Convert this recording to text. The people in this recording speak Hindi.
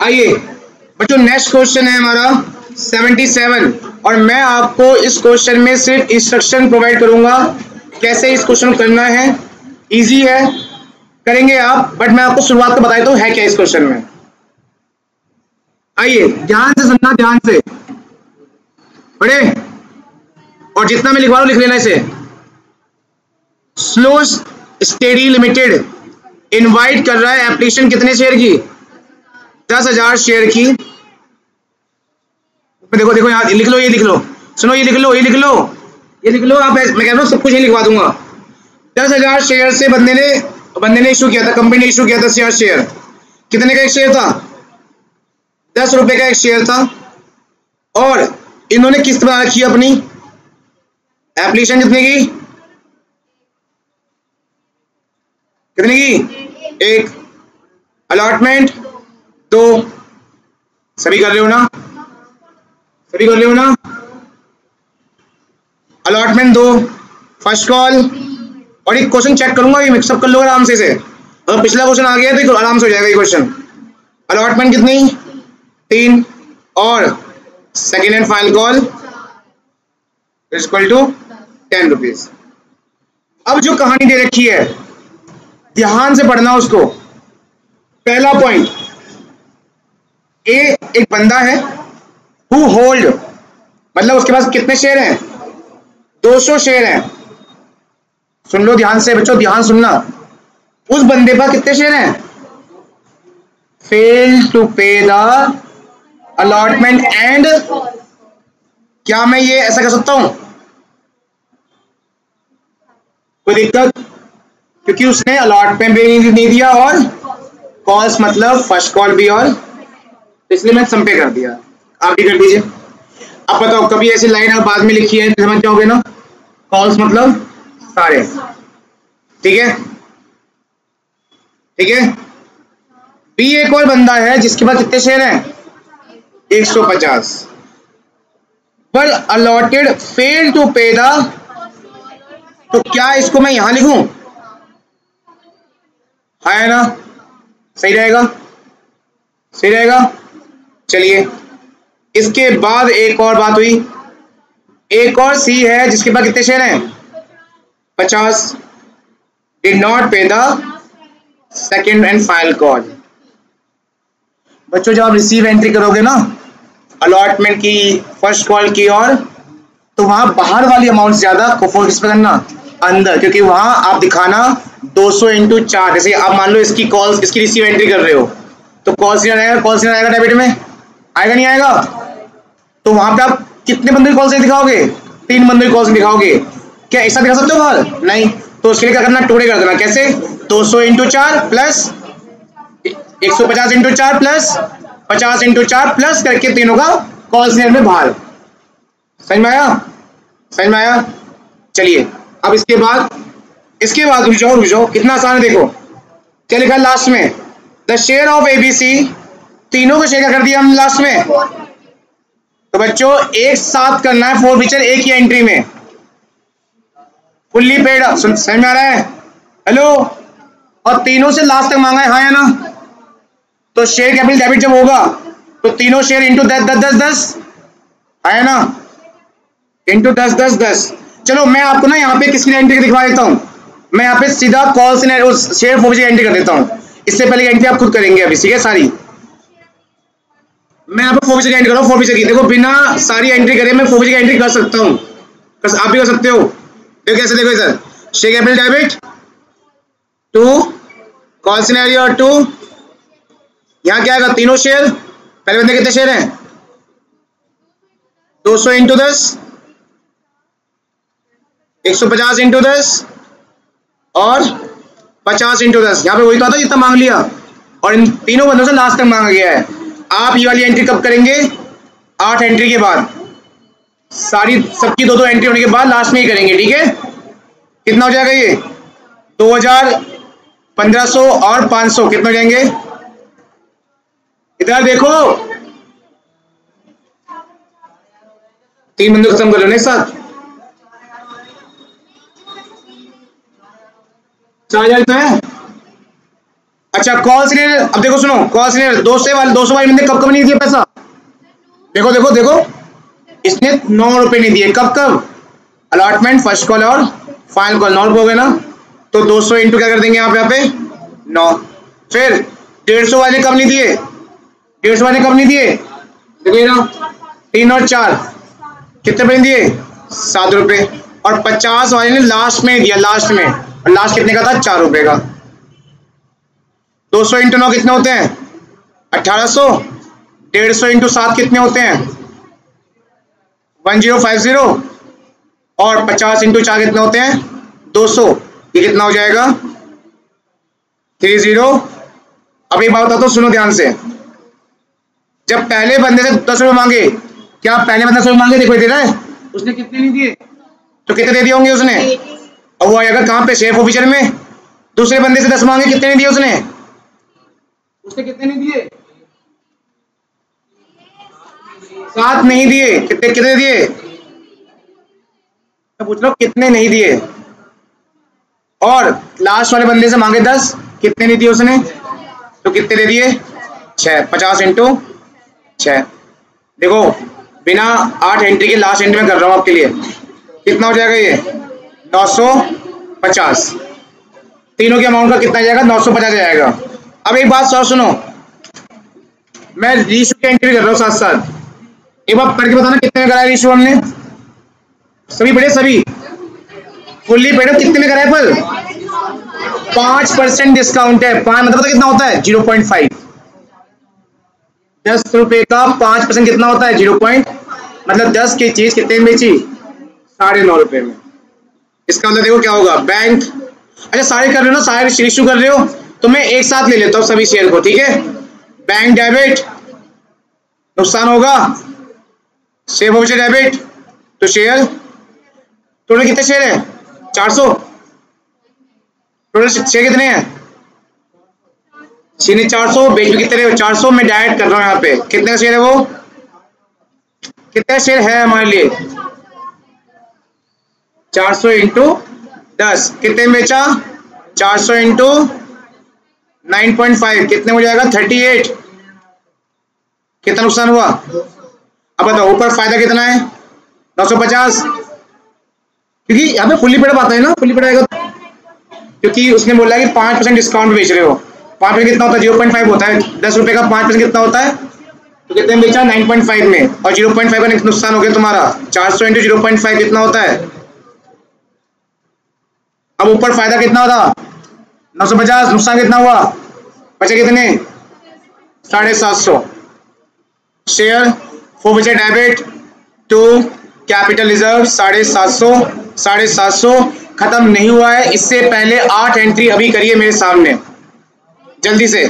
आइए बच्चों, नेक्स्ट क्वेश्चन है हमारा 77 और मैं आपको इस क्वेश्चन में सिर्फ इंस्ट्रक्शन प्रोवाइड करूंगा कैसे इस क्वेश्चन करना है। इजी है, करेंगे आप, बट मैं आपको शुरुआत को बता देता हूं है क्या इस क्वेश्चन में। आइए ध्यान से सुनना, ध्यान से पढ़े, और जितना मैं लिखवा रहा हूं लिख लेना इसे। स्लो स्टेडी लिमिटेड इनवाइट कर रहा है एप्लीकेशन कितने शेयर की? 10,000 शेयर की। देखो देखो यहाँ लिख लो, ये लिख लो, सुनो ये लिख लो, ये लिख लो, ये लिख लो आप, मैं कह रहा हूँ सब कुछ ये लिखवा दूंगा। 10,000 शेयर से बंदे ने इशू किया था, कंपनी ने इशू किया था 10,000 शेयर। कितने का एक शेयर था? 10 रुपए का एक शेयर था। और इन्होंने किस्त बना रखी है अपनी, एप्लीकेशन कितने की? कितने की? 1। अलॉटमेंट 2। सभी कर रहे हो ना? सभी कर रहे हो ना? Allotment 2, first call. और एक क्वेश्चन चेक करूंगा, ये मिक्सअप कर लो आराम से इसे। अगर पिछला क्वेश्चन आ गया तो आराम से हो जाएगा ये क्वेश्चन। अलॉटमेंट कितनी? 3 और second and final call equal to 10 rupees. अब जो कहानी दे रखी है ध्यान से पढ़ना उसको। पहला पॉइंट, एक बंदा है हु होल्ड, मतलब उसके पास कितने शेयर हैं? 200 शेयर हैं। सुन लो ध्यान से बच्चों, ध्यान सुनना। उस बंदे पर कितने शेयर हैं? फेल टू पे द अलॉटमेंट एंड, क्या मैं ये ऐसा कर सकता हूं? कोई दिक्कत? क्योंकि उसने अलॉटमेंट भी नहीं दिया और कॉल्स मतलब फर्स्ट कॉल भी, और इसलिए मैं सम पे कर दिया। आप भी कर दीजिए। अब बताओ कभी ऐसी लाइन आप बाद में लिखी है समझ जाओगे ना? कॉल्स मतलब सारे, ठीक है, ठीक है। बी एक और बंदा है जिसके पास कितने शेयर हैं? 150। पर अलॉटेड फेल टू पे द, तो क्या इसको मैं यहां लिखूं? है ना? सही रहेगा, सही रहेगा। चलिए इसके बाद एक और बात हुई, एक और सी है जिसके पास कितने शेयर हैं? 50। डिड नॉट पे the second and final call. बच्चों जब आप रिसीव एंट्री करोगे ना अलॉटमेंट की, फर्स्ट कॉल की, और तो वहां बाहर वाली अमाउंट ज्यादा फोकस पे करना अंदर, क्योंकि वहां आप दिखाना 200 इंटू 4। जैसे आप मान लो इसकी कॉल्स, इसकी रिसीव एंट्री कर रहे हो तो कॉल्स नहीं आएगा, कॉल्स नहीं आएगा डेबिट में, आएगा नहीं आएगा? तो वहां पे आप कितने बंदे कॉल्स नहीं दिखाओगे? 3 बंदे कॉल्स नहीं दिखाओगे। क्या ऐसा दिखा सकते हो बाहर? नहीं। तो उसके लिए क्या करना? टुकड़े कर देना। कैसे? 200 into 4 plus 150 into 4 plus 50 into 4 plus करके तीनों का कॉल्स में बाहर। समझ में आया? समझ में आया? चलिए अब इसके बाद रुक जाओ, कितना आसान है देखो। क्या लिखा है लास्ट में? द शेयर ऑफ एबीसी, तीनों को शेयर कर दिया हम लास्ट में। तो बच्चों एक साथ करना है फोरफीचर एक ही एंट्री में। फुल्ली पेड, समझ में आ रहा है? हेलो, और तीनों से लास्ट तक मांगा है, हाँ या ना? तो शेयर कैपिटल डेबिट जब होगा तो तीनों शेयर इंटू 10 है ना? इंटू 10। चलो मैं आपको ना यहाँ पे किसकी एंट्री दिखवा देता हूँ। मैं यहाँ पे सीधा कॉल से शेयर फोरफीचर एंट्री कर देता हूँ। इससे पहले एंट्री आप खुद करेंगे अभी, ठीक है? सारी मैं यहाँ पे फोरफीचर एंट्री कर रहा हूँ। फोरफीचर की देखो, बिना सारी एंट्री करे मैं फोरफीचर एंट्री कर सकता हूँ, आप भी कर सकते हो। देखो कैसे, देखो इधर share capital debit to call scenario 2, यहाँ क्या आएगा? तीनों शेयर, पहले बंदे कितने शेयर हैं? 200 इंटू 10, 150 इंटू 10 और 50 इंटू 10। यहाँ पे वही कहा था जितना मांग लिया, और इन तीनों बंदों से लास्ट तक मांगा गया है। आप ये वाली एंट्री कब करेंगे? 8 एंट्री के बाद, सारी सबकी 2-2 एंट्री होने के बाद लास्ट में ही करेंगे, ठीक है? कितना हो जाएगा ये? 2000, 1500 और 500 कितना हो जाएंगे? इधर देखो, 3 बंदे खत्म कर लो एक साथ। 4000 तो है। अच्छा कॉल सीनियर, अब देखो सुनो, कॉल सीनियर 200 वाले बंदे कब कब नहीं दिए पैसा, देखो देखो देखो, इसने 9 रुपए नहीं दिए, कब कब, अलॉटमेंट, फर्स्ट कॉल और फाइनल कॉल, 9 रुपए हो गए ना, तो 200 इंटू क्या कर देंगे यहाँ पे 9। फिर 150 वाले कब नहीं दिए, 150 वाले कब नहीं दिए, देखिए ना 3 और 4 कितने रुपए दिए, 7 रुपए, और 50 वाले ने लास्ट में दिया, लास्ट में, और लास्ट कितने का था, 4 रुपए का। 200 इंटू 9 कितने होते हैं, 1800, 150 इंटू 7 कितने होते हैं, 1050, और 50 इंटू 4 कितने होते हैं, 200, ये कितना हो जाएगा, 30। अब एक बात बताता हूं, सुनो ध्यान से, जब पहले बंदे से 10 रुपए मांगे, क्या पहले बंदे 10 रुपए मांगे, देखो दे रहा है, उसने कितने नहीं दिए, तो कितने दे दिए होंगे उसने, और वो आएगा कहां पे, शेफ ऑफिसर में। दूसरे बंदे से 10 मांगे, कितने नहीं दिए उसने कितने नहीं दिए, 7 नहीं दिए, कितने कितने दिए, तो पूछ लो कितने नहीं दिए। और लास्ट वाले बंदे से मांगे 10, कितने नहीं दिए उसने, तो कितने दे दिए, 6, 50 इंटू 6। देखो बिना 8 एंट्री के लास्ट एंट्री में कर रहा हूं आपके लिए, कितना हो जाएगा ये, 950, तीनों के अमाउंट का कितना जाएगा, 950 जाएगा। अब एक बात और सुनो, मैं रीशू की एंट्री कर रहा हूँ साथ साथ, एक बार पढ़ के बताना कितने में कराया रीशू हमने, सभी पढ़े, सभी फुल्ली पढ़े, कितने में कराया, पर 5% डिस्काउंट है, 5 मतलब कितना होता है, 0.5, 10 रुपए का 5% कितना होता है, 0. मतलब 10 की चीज कितने में बेची, 9.5 रुपए में। इसका मतलब देखो क्या होगा, बैंक, अच्छा सारे कर रहे हो ना, सारे इशू कर रहे हो, तो मैं एक साथ ले लेता हूँ सभी शेयर को, ठीक है, बैंक डेबिट, नुकसान होगा, शेयर ऑफिसर डेबिट, तो शेयर, टोटल कितने शेयर है, 400, टोटल शेयर कितने हैं, 400, बेच भी कितने, 400, मैं डायरेक्ट कर रहा हूँ यहाँ पे, कितने शेयर है वो, कितने शेयर है हमारे लिए, 400 इंटू 10, कितने में बेचा, 400 इंटू 9.5 कितने हो जाएगा, 38, कितना नुकसान हुआ, अब बताओ ऊपर फायदा कितना है, 950, क्योंकि यहाँ पे फुल्ली पेड आता है ना, फुल्ली पेड आएगा, क्योंकि उसने बोला कि 5% डिस्काउंट बेच रहे हो, 5% कितना होता है, 0.5 होता है, 10 रुपए का 5% कितना होता है, तो कितने में बेचा, 9.5 में, और 0.5 का नुकसान हो गया तुम्हारा, 400 इंटू 0.5 कितना होता है, अब ऊपर फायदा कितना था, 950, नुकसान कितना हुआ, बचे कितने, 750, share forward debit to capital reserve 750 खत्म नहीं हुआ है, इससे पहले 8 एंट्री अभी करिए मेरे सामने जल्दी से।